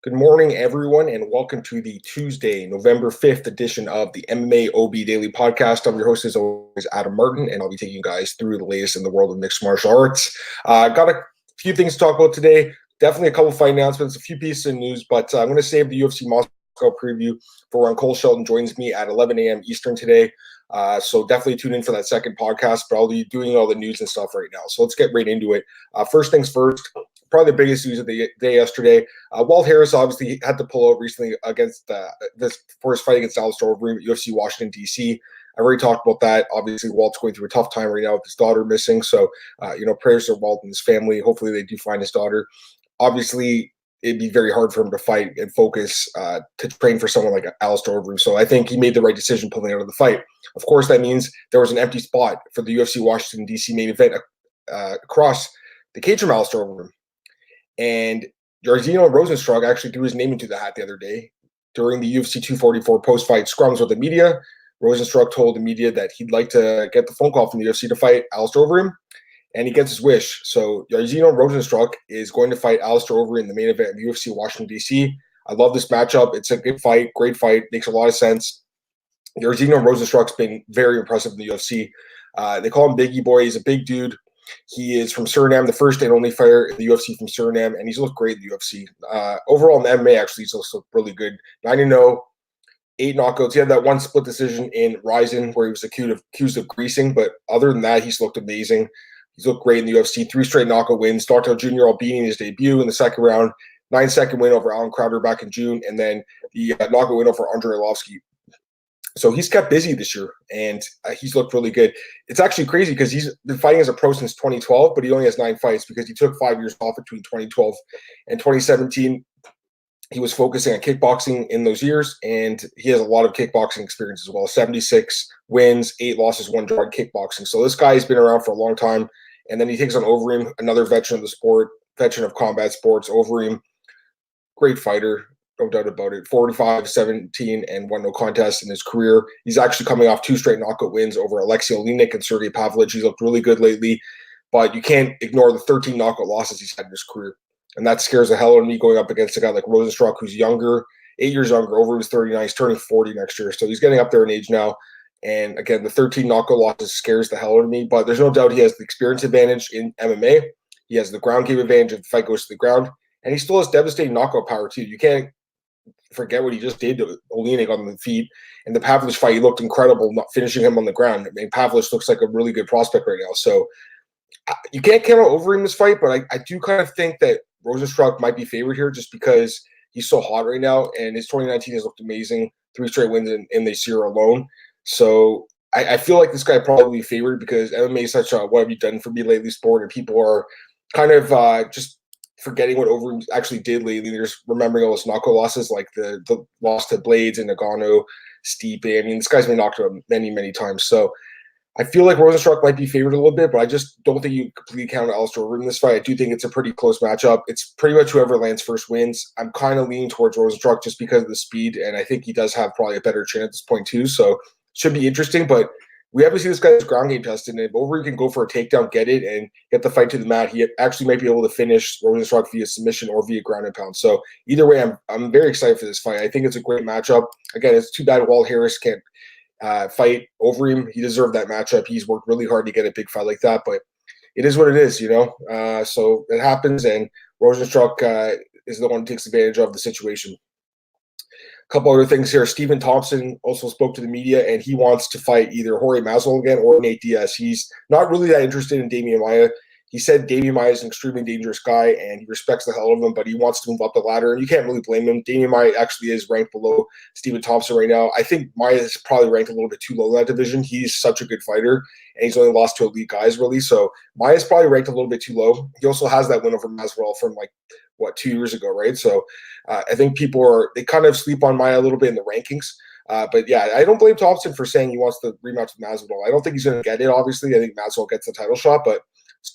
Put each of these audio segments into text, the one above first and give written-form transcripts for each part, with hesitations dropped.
Good morning, everyone, and welcome to the Tuesday, November 5th edition of the MMAOB Daily Podcast. I'm your host, as always, Adam Martin, and I'll be taking you guys through the latest in the world of mixed martial arts. Got a few things to talk about today. Definitely a couple fight announcements, a few pieces of news, but I'm going to save the UFC Moscow preview for when Cole Shelton joins me at 11 a.m. Eastern today. So definitely tune in for that second podcast, but I'll be doing all the news and stuff right now. So let's get right into it. First things first, probably the biggest news of the day yesterday. Walt Harris obviously had to pull out recently against this for his fight against Alistair Overeem at UFC Washington, D.C. I've already talked about that. Obviously, Walt's going through a tough time right now with his daughter missing. So, prayers to Walt and his family. Hopefully they do find his daughter. Obviously, it'd be very hard for him to fight and focus to train for someone like Alistair Overeem. So I think he made the right decision pulling out of the fight. Of course, that means there was an empty spot for the UFC Washington, D.C. main event across the cage from Alistair Overeem. And Jairzinho Rozenstruik actually threw his name into the hat the other day during the UFC 244 post-fight scrums with the media. Rozenstruik told the media that he'd like to get the phone call from the UFC to fight Alistair Overeem, and he gets his wish. So Jairzinho Rozenstruik is going to fight Alistair Overeem in the main event of UFC Washington, D.C. I love this matchup. It's a good fight, great fight, makes a lot of sense. Jairzinho Rozenstruik's been very impressive in the UFC. They call him Biggie Boy. He's a big dude. He is from Suriname, the first and only fighter in the UFC from Suriname, and he's looked great in the UFC. Overall in the MMA, actually, he's also really good. 9-0, 8 knockouts. He had that one split decision in Rizin where he was accused of greasing, but other than that, he's looked amazing. He's looked great in the UFC. 3 straight knockout wins. Dartel Jr. Albini in his debut in the second round. 9-second win over Alan Crowder back in June, and then the knockout win over Andrei Arlovski. So he's kept busy this year, and he's looked really good. It's actually crazy because he's been fighting as a pro since 2012, but he only has 9 fights because he took 5 years off between 2012 and 2017. He was focusing on kickboxing in those years, and he has a lot of kickboxing experience as well. 76 wins, 8 losses, 1 draw in kickboxing. So this guy has been around for a long time, and then he takes on Overeem, another veteran of the sport, veteran of combat sports. Overeem, great fighter. No doubt about it. 45, 17, and 1 no contest in his career. He's actually coming off 2 straight knockout wins over Alexei Oleinik and Sergey Pavlovich. He's looked really good lately, but you can't ignore the 13 knockout losses he's had in his career. And that scares the hell out of me going up against a guy like Rozenstruik, who's younger, 8 years younger. Overeem's 39. He's turning 40 next year. So he's getting up there in age now. And again, the 13 knockout losses scares the hell out of me, but there's no doubt he has the experience advantage in MMA. He has the ground game advantage if the fight goes to the ground. And he still has devastating knockout power, too. You can't forget what he just did to Oleinik on the feet. And the Pavlich fight, he looked incredible, not finishing him on the ground. I mean, Pavlich looks like a really good prospect right now. So you can't count out Overeem this fight, but I do kind of think that Rozenstruik might be favored here just because he's so hot right now, and his 2019 has looked amazing. 3 straight wins in this year alone. So I feel like this guy probably favored because MMA is such a what have you done for me lately sport, and people are kind of just forgetting what Overeem actually did lately. They're just remembering all those knockout losses, like the loss to Blades and Nagano, Stipe. I mean, this guy's been knocked out many, many times. So I feel like Rozenstruik might be favored a little bit, but I just don't think you completely count Alistair Overeem in this fight. I do think it's a pretty close matchup. It's pretty much whoever lands first wins. I'm kind of leaning towards Rozenstruik just because of the speed, and I think he does have probably a better chin at this point too. So should be interesting, but we haven't seen this guy's ground game tested, and if Overeem can go for a takedown, get it, and get the fight to the mat, he actually might be able to finish Rozenstruik via submission or via ground and pound. So either way, I'm very excited for this fight. I think it's a great matchup. Again, it's too bad Walt Harris can't fight Overeem. He deserved that matchup. He's worked really hard to get a big fight like that, but it is what it is, so it happens, and Rozenstruik is the one who takes advantage of the situation. Couple other things here. Stephen Thompson also spoke to the media, and he wants to fight either Jorge Masvidal again or Nate Diaz. He's not really that interested in Damian Maia. He said Damian Maia is an extremely dangerous guy, and he respects the hell out of him, but he wants to move up the ladder, and you can't really blame him. Damian Maia actually is ranked below Stephen Thompson right now. I think Maia is probably ranked a little bit too low in that division. He's such a good fighter, and he's only lost to elite guys, really. So Maia is probably ranked a little bit too low. He also has that win over Masvidal from 2 years ago, right? So I think they kind of sleep on Maia a little bit in the rankings. But yeah, I don't blame Thompson for saying he wants the rematch with Masvidal. I don't think he's going to get it, obviously. I think Masvidal gets the title shot, but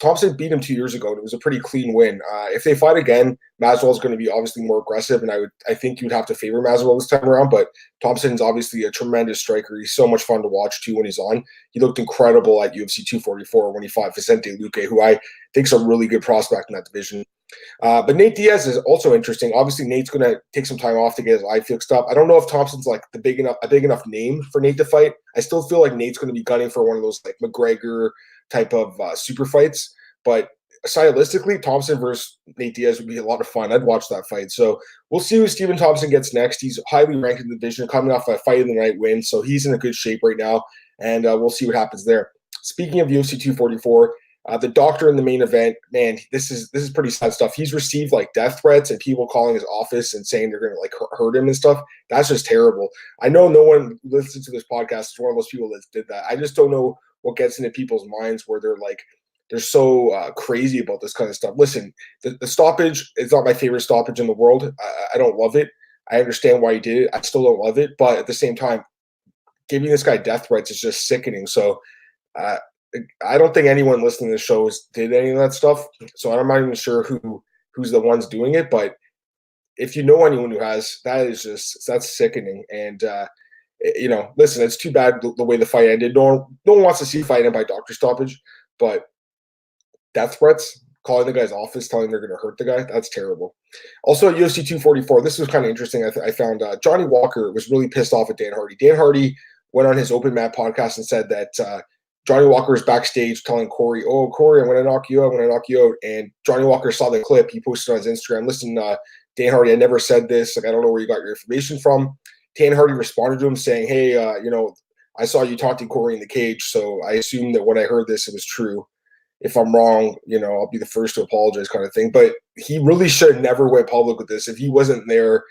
Thompson beat him 2 years ago, and it was a pretty clean win. If they fight again, Masvidal is going to be obviously more aggressive, and I think you'd have to favor Masvidal this time around. But Thompson's obviously a tremendous striker. He's so much fun to watch too when he's on. He looked incredible at UFC 244 when he fought Vicente Luque, who I think is a really good prospect in that division. But Nate Diaz is also interesting. Obviously, Nate's going to take some time off to get his eye fixed up. I don't know if Thompson's like a big enough name for Nate to fight. I still feel like Nate's going to be gunning for one of those like McGregor type of super fights. But stylistically, Thompson versus Nate Diaz would be a lot of fun. I'd watch that fight. So we'll see who Stephen Thompson gets next. He's highly ranked in the division, coming off a fight of the night win. So he's in a good shape right now, and we'll see what happens there. Speaking of UFC 244, the doctor in the main event, man, this is pretty sad stuff. He's received like death threats and people calling his office and saying they're going to like hurt him and stuff. That's just terrible. I know no one listens to this podcast is one of those people that did that. I just don't know what gets into people's minds where they're so crazy about this kind of stuff. Listen, the stoppage is not my favorite stoppage in the world. I don't love it. I understand why he did it. I still don't love it. But at the same time, giving this guy death threats is just sickening. So I don't think anyone listening to the show did any of that stuff. So I'm not even sure who's the ones doing it. But if you know anyone who has, that's sickening. And listen, it's too bad the way the fight ended. No one wants to see a fight end by doctor stoppage, but death threats, calling the guy's office, telling they're going to hurt the guy, that's terrible. Also at UFC 244, this was kind of interesting. I found Johnny Walker was really pissed off at Dan Hardy. Dan Hardy went on his Open Mat podcast and said that Johnny Walker was backstage telling Corey, "Oh, Corey, I'm going to knock you out. I'm going to knock you out." And Johnny Walker saw the clip. He posted on his Instagram, "Listen, Dan Hardy, I never said this. Like, I don't know where you got your information from." Dan Hardy responded to him saying, "Hey, I saw you talking to Corey in the cage, so I assume that when I heard this, it was true. If I'm wrong, I'll be the first to apologize," kind of thing. But he really should have never went public with this if he wasn't there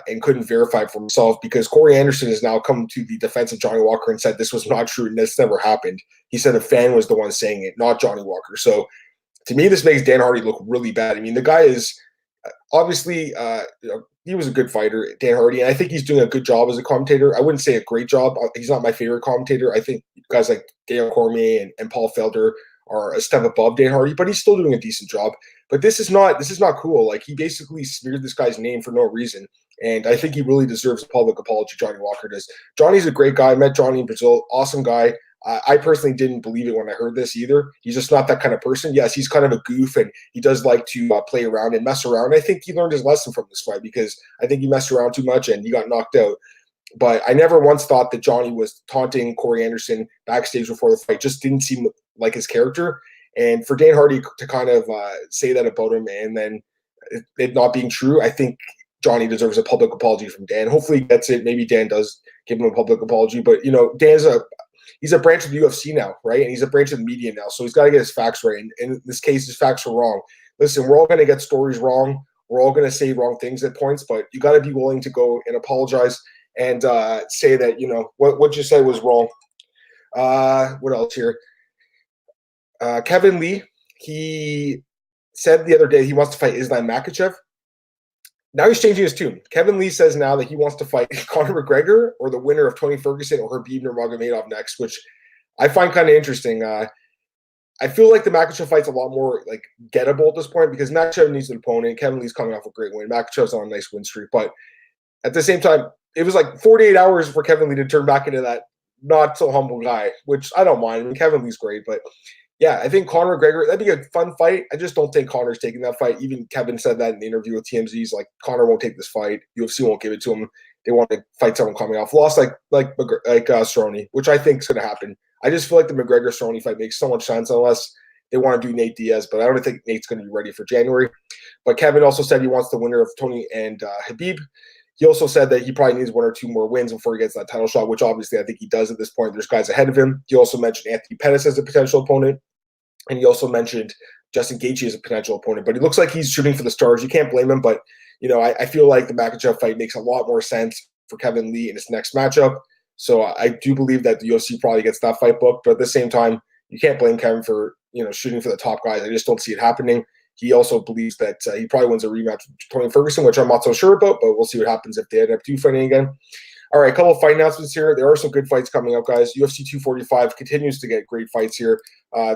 and couldn't verify for himself, because Corey Anderson has now come to the defense of Johnny Walker and said this was not true and this never happened. He said a fan was the one saying it, not Johnny Walker. So to me, this makes Dan Hardy look really bad. I mean, the guy is obviously he was a good fighter, Dan Hardy, and I think he's doing a good job as a commentator. I wouldn't say a great job. He's not my favorite commentator. I think guys like Dale Cormier and Paul Felder are a step above Dan Hardy, but he's still doing a decent job. But this is not cool. Like, he basically smeared this guy's name for no reason. And I think he really deserves a public apology, Johnny Walker does. Johnny's a great guy. I met Johnny in Brazil. Awesome guy. I personally didn't believe it when I heard this either. He's just not that kind of person. Yes, he's kind of a goof, and he does like to play around and mess around. I think he learned his lesson from this fight, because I think he messed around too much and he got knocked out. But I never once thought that Johnny was taunting Corey Anderson backstage before the fight. Just didn't seem like his character. And for Dan Hardy to kind of say that about him and then it not being true, I think Johnny deserves a public apology from Dan. Hopefully he gets it. Maybe Dan does give him a public apology. But, he's a branch of the UFC now, right? And he's a branch of the media now. So he's got to get his facts right. And in this case, his facts are wrong. Listen, we're all going to get stories wrong. We're all going to say wrong things at points. But you got to be willing to go and apologize and say that, what you said was wrong. What else here? Kevin Lee, he said the other day he wants to fight Islam Makhachev. Now he's changing his tune. Kevin Lee says now that he wants to fight Conor McGregor or the winner of Tony Ferguson or Khabib Nurmagomedov next, which I find kind of interesting. I feel like the Makhachev fight's a lot more like gettable at this point, because Makhachev needs an opponent. Kevin Lee's coming off a great win. Makhachev's on a nice win streak, but at the same time, it was like 48 hours for Kevin Lee to turn back into that not so humble guy, which I don't mind. I mean, Kevin Lee's great, but yeah, I think Conor McGregor, that'd be a fun fight. I just don't think Conor's taking that fight. Even Kevin said that in the interview with TMZ. He's like, Conor won't take this fight. UFC won't give it to him. They want to fight someone coming off loss like Cerrone, which I think is going to happen. I just feel like the McGregor-Cerrone fight makes so much sense unless they want to do Nate Diaz, but I don't think Nate's going to be ready for January. But Kevin also said he wants the winner of Tony and Khabib. He also said that he probably needs one or two more wins before he gets that title shot, which obviously I think he does at this point. There's guys ahead of him. He also mentioned Anthony Pettis as a potential opponent. And he also mentioned Justin Gaethje as a potential opponent. But he looks like he's shooting for the stars. You can't blame him. But, I feel like the Makhachev fight makes a lot more sense for Kevin Lee in his next matchup. So I do believe that the UFC probably gets that fight booked. But at the same time, you can't blame Kevin for, shooting for the top guys. I just don't see it happening. He also believes that he probably wins a rematch with Tony Ferguson, which I'm not so sure about. But we'll see what happens if they end up fighting again. All right, a couple of fight announcements here. There are some good fights coming up, guys. UFC 245 continues to get great fights here.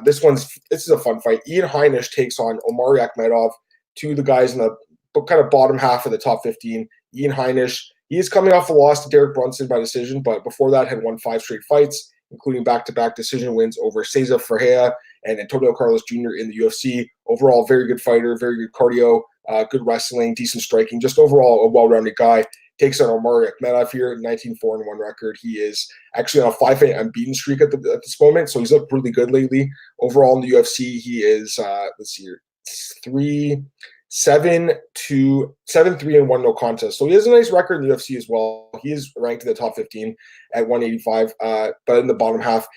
This is a fun fight. Ian Heinisch takes on Omari Akhmedov, two of the guys in the kind of bottom half of the top 15. Ian Heinisch, he is coming off a loss to Derek Brunson by decision, but before that had won 5 straight fights, including back-to-back decision wins over Cesar Ferreira and Antonio Carlos Jr. in the UFC. Overall, very good fighter, very good cardio, good wrestling, decent striking, just overall a well-rounded guy. Takes on Omari Akhmedov here, 19-4-1 record. He is actually on a 5-fight unbeaten streak at this moment, so he's looked really good lately. Overall in the UFC, he is, 7-3-1 no contest. So he has a nice record in the UFC as well. He is ranked in the top 15 at 185, but in the bottom half.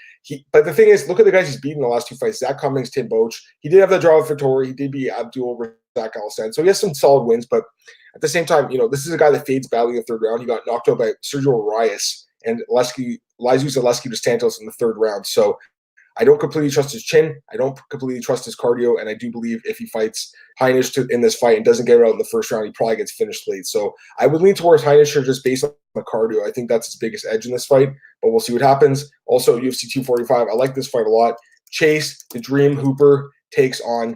But the thing is, look at the guys he's beaten in the last 2 fights. Zach Cummings, Tim Boach. He did have the draw with Vettori. He did beat Abdul over Zach Al-Sen. So he has some solid wins, but at the same time, this is a guy that fades badly in the third round. He got knocked out by Sergio Arias and Lizu Zaleski dos Santos in the third round. So I don't completely trust his chin. I don't completely trust his cardio. And I do believe if he fights Heinisch in this fight and doesn't get it out in the first round, he probably gets finished late. So I would lean towards Heinisch just based on the cardio. I think that's his biggest edge in this fight, but we'll see what happens. Also, UFC 245, I like this fight a lot. Chase, the Dream Hooper, takes on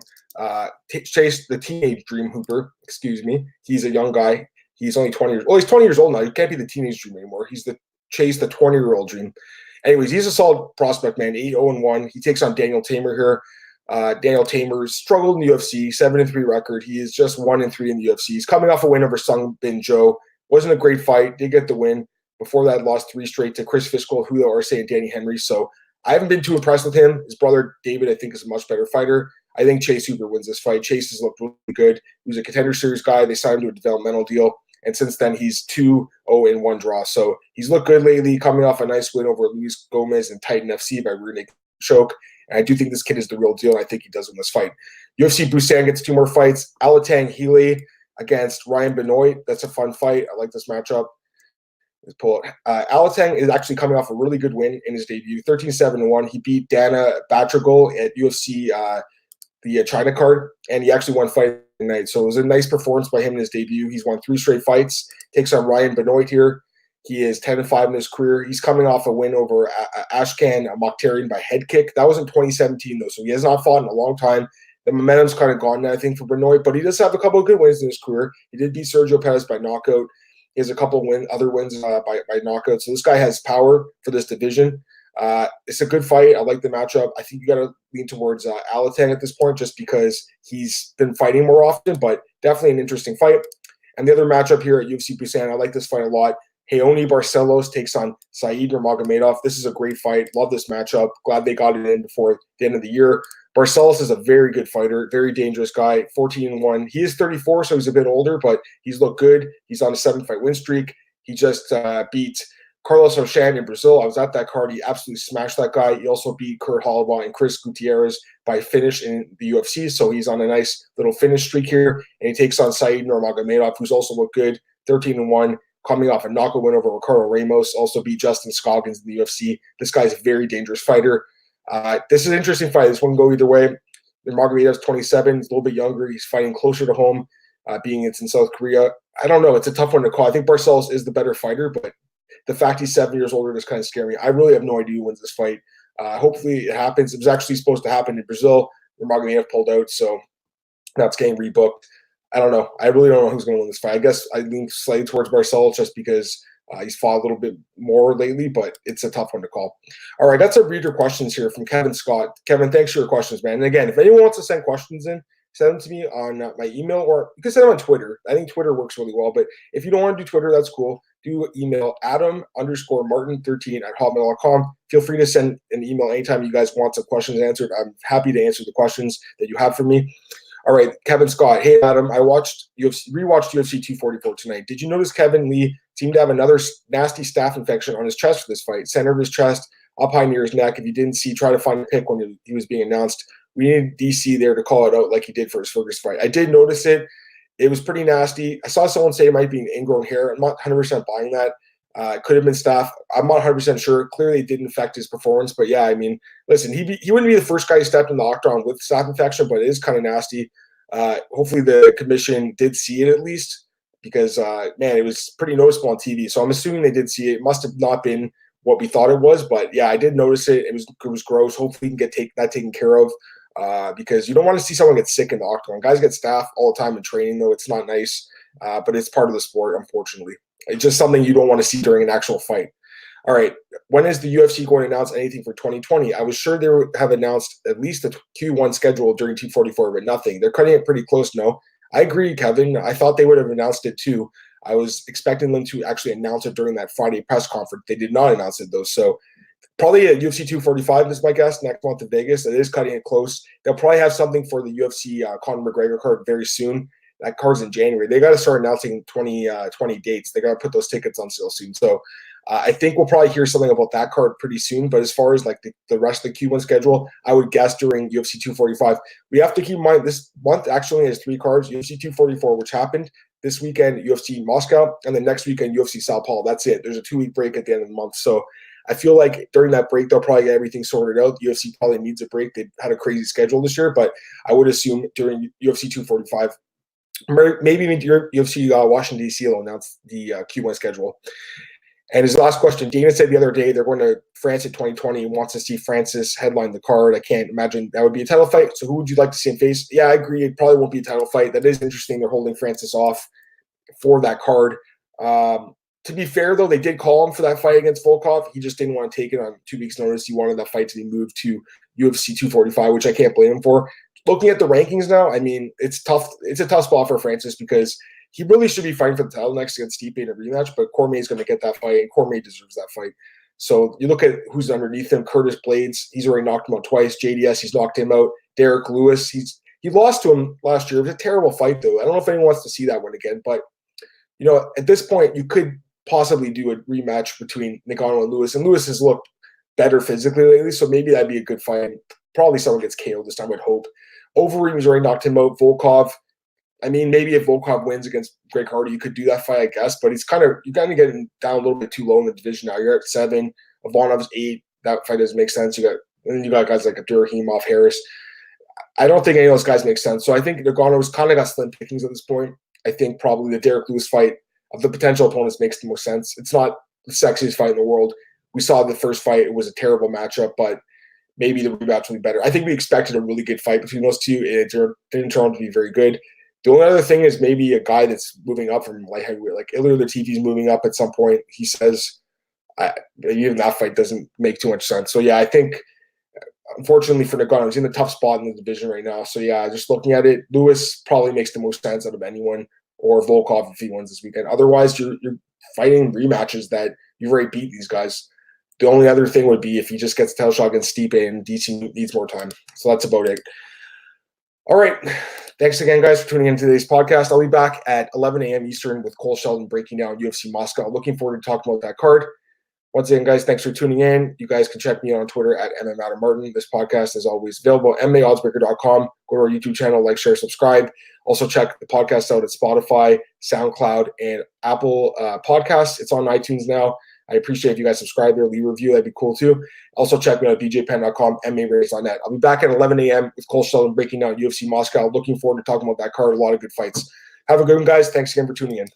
Chase, the teenage Dream Hooper, excuse me. He's a young guy. He's only 20 years old. Well, he's 20 years old now. He can't be the teenage Dream anymore. He's the Chase, the 20-year-old Dream. Anyways, he's a solid prospect, man. 8-0-1. He takes on Daniel Teymur here. Daniel Teymur struggled in the UFC, 7-3 record. He is just 1-3 in the UFC. He's coming off a win over Sung Bin Jo. Wasn't a great fight. Did get the win. Before that, lost 3 straight to Chris Fiscal, Julio Arce, and Danny Henry. So I haven't been too impressed with him. His brother, David, I think is a much better fighter. I think Chase Hooper wins this fight. Chase has looked really good. He was a Contender Series guy. They signed him to a developmental deal. And since then, he's 2-0-1 draw. So he's looked good lately, coming off a nice win over Luis Gomez and Titan FC by rear naked choke. And I do think this kid is the real deal, and I think he does win this fight. UFC Busan gets 2 more fights. Alateng Heili against Ryan Benoit. That's a fun fight. I like this matchup. Let's pull it. Alateng is actually coming off a really good win in his debut, 13-7-1. He beat Dana Batragol at UFC the China card, and he actually won fight night. So it was a nice performance by him in his debut. He's won 3 straight fights. Takes on Ryan Benoit here. He is 10-5 in his career. He's coming off a win over Ashkan Mokhtarian by head kick. That was in 2017 though, so he has not fought in a long time. The momentum's kind of gone now, I think, for Benoit, but he does have a couple of good wins in his career. He did beat Sergio Perez by knockout. He has a couple of other wins by knockout. So this guy has power for this division. It's a good fight. I like the matchup. I think you got to lean towards Alateng at this point just because he's been fighting more often, but definitely an interesting fight. And the other matchup here at UFC Busan, I like this fight a lot. Heoni Barcelos takes on Saeed Nurmagomedov. This is a great fight. Love this matchup. Glad they got it in before the end of the year. Barcelos is a very good fighter, very dangerous guy, 14-1. He is 34, so he's a bit older, but he's looked good. He's on a 7-fight win streak. He just beat Carlos Ochan in Brazil. I was at that card. He absolutely smashed that guy. He also beat Kurt Holloway and Chris Gutierrez by finish in the UFC, so he's on a nice little finish streak here. And he takes on Saeed Nurmagomedov, who's also looked good, 13-1. Coming off a knockout win over Ricardo Ramos, also beat Justin Scoggins in the UFC. This guy's a very dangerous fighter. This is an interesting fight. This one can go either way. Nurmagomedov's 27. He's a little bit younger. He's fighting closer to home, being it's in South Korea. I don't know. It's a tough one to call. I think Barcelos is the better fighter, but the fact he's 7 years older is kind of scary. I really have no idea who wins this fight. Hopefully it happens. It was actually supposed to happen in Brazil. Nurmagomedov pulled out, so that's getting rebooked. I don't know. I really don't know who's going to win this fight. I guess I lean slightly towards Barcelos just because he's fought a little bit more lately, but it's a tough one to call. All right, got some reader questions here from Kevin Scott. Kevin, thanks for your questions, man. And again, if anyone wants to send questions in, send them to me on my email, or you can send them on Twitter. I think Twitter works really well, but if you don't want to do Twitter, that's cool. Do email Adam_Martin13@hotmail.com. Feel free to send an email anytime you guys want some questions answered. I'm happy to answer the questions that you have for me. All right, Kevin Scott. Hey, Adam, I rewatched UFC 244 tonight. Did you notice Kevin Lee seemed to have another nasty staph infection on his chest for this fight? Center of his chest, up high near his neck. If you didn't see, try to find a pic when he was being announced. We needed DC there to call it out like he did for his Ferguson fight. I did notice it. It was pretty nasty. I saw someone say it might be an ingrown hair. I'm not 100% buying that. It could have been staph. I'm not 100% sure. Clearly, it didn't affect his performance. But yeah, I mean, listen, he wouldn't be the first guy who stepped in the octagon with staph infection, but it is kind of nasty. Hopefully, the commission did see it at least. because, man, it was pretty noticeable on TV. So I'm assuming they did see it. It must have not been what we thought it was, but yeah, I did notice it. It was gross. Hopefully we can get that taken care of, because you don't want to see someone get sick in the octagon. Guys get staph all the time in training, though. It's not nice, but it's part of the sport, unfortunately. It's just something you don't want to see during an actual fight. All right, when is the UFC going to announce anything for 2020? I was sure they would have announced at least a Q1 schedule during 244, but nothing. They're cutting it pretty close now. I agree, Kevin. I thought they would have announced it too. I was expecting them to actually announce it during that Friday press conference. They did not announce it, though. So probably at UFC 245 is my guess, next month in Vegas. It is cutting it close. They'll probably have something for the UFC Conor McGregor card very soon. That card's in January. They got to start announcing 2020 dates. They got to put those tickets on sale soon. So I think we'll probably hear something about that card pretty soon. But as far as like the rest of the Q1 schedule, I would guess during UFC 245. We have to keep in mind this month actually has 3 cards. UFC 244, which happened this weekend, UFC Moscow, and then next weekend, UFC Sao Paulo. That's it. There's a 2-week break at the end of the month. So I feel like during that break, they'll probably get everything sorted out. UFC probably needs a break. They've had a crazy schedule this year, but I would assume during UFC 245, maybe even UFC Washington, D.C. will announce the Q1 schedule. And his last question, Dana said the other day they're going to France in 2020 and wants to see Francis headline the card. I can't imagine that would be a title fight. So who would you like to see him face? Yeah, I agree. It probably won't be a title fight. That is interesting. They're holding Francis off for that card. To be fair, though, they did call him for that fight against Volkov. He just didn't want to take it on 2 weeks' notice. He wanted that fight to be moved to UFC 245, which I can't blame him for. Looking at the rankings now, I mean, it's tough. It's a tough spot for Francis because he really should be fighting for the title next against Stipe in a rematch, but Cormier is going to get that fight, and Cormier deserves that fight. So you look at who's underneath him. Curtis Blades, he's already knocked him out twice. JDS, he's knocked him out. Derek Lewis, he lost to him last year. It was a terrible fight, though. I don't know if anyone wants to see that one again, but you know, at this point, you could possibly do a rematch between Ngannou and Lewis has looked better physically lately, so maybe that'd be a good fight. Probably someone gets KO'd this time, I would hope. Overeem's already knocked him out. Volkov, I mean, maybe if Volkov wins against Greg Hardy, you could do that fight, I guess. But you're kind of getting down a little bit too low in the division now. You're at 7. Ivanov's 8. That fight doesn't make sense. And then you got guys like Abdurakhimov, Harris. I don't think any of those guys make sense. So I think Nganou's kind of got slim pickings at this point. I think probably the Derek Lewis fight of the potential opponents makes the most sense. It's not the sexiest fight in the world. We saw the first fight. It was a terrible matchup, but maybe the rematch will be better. I think we expected a really good fight between those two. It didn't turn out to be very good. The only other thing is maybe a guy that's moving up from light heavyweight, like Ilir Latifi's moving up at some point. He says even that fight doesn't make too much sense. So, yeah, I think, unfortunately for Ngannou, he's in a tough spot in the division right now. So, yeah, just looking at it, Lewis probably makes the most sense out of anyone, or Volkov if he wins this weekend. Otherwise, you're fighting rematches that you've already beat these guys. The only other thing would be if he just gets a title shot against Stipe and DC needs more time. So that's about it. All right. Thanks again, guys, for tuning in to today's podcast. I'll be back at 11 a.m. Eastern with Cole Sheldon breaking down UFC Moscow. Looking forward to talking about that card. Once again, guys, thanks for tuning in. You guys can check me out on Twitter at MMADamMartin. This podcast is always available at MMAOddsBreaker.com. Go to our YouTube channel, like, share, subscribe. Also check the podcast out at Spotify, SoundCloud, and Apple Podcasts. It's on iTunes now. I appreciate if you guys subscribe there, leave a review. That'd be cool too. Also check me out at bjpenn.com, MMARace.net. I'll be back at 11 a.m. with Cole Sheldon breaking down UFC Moscow. Looking forward to talking about that card. A lot of good fights. Have a good one, guys. Thanks again for tuning in.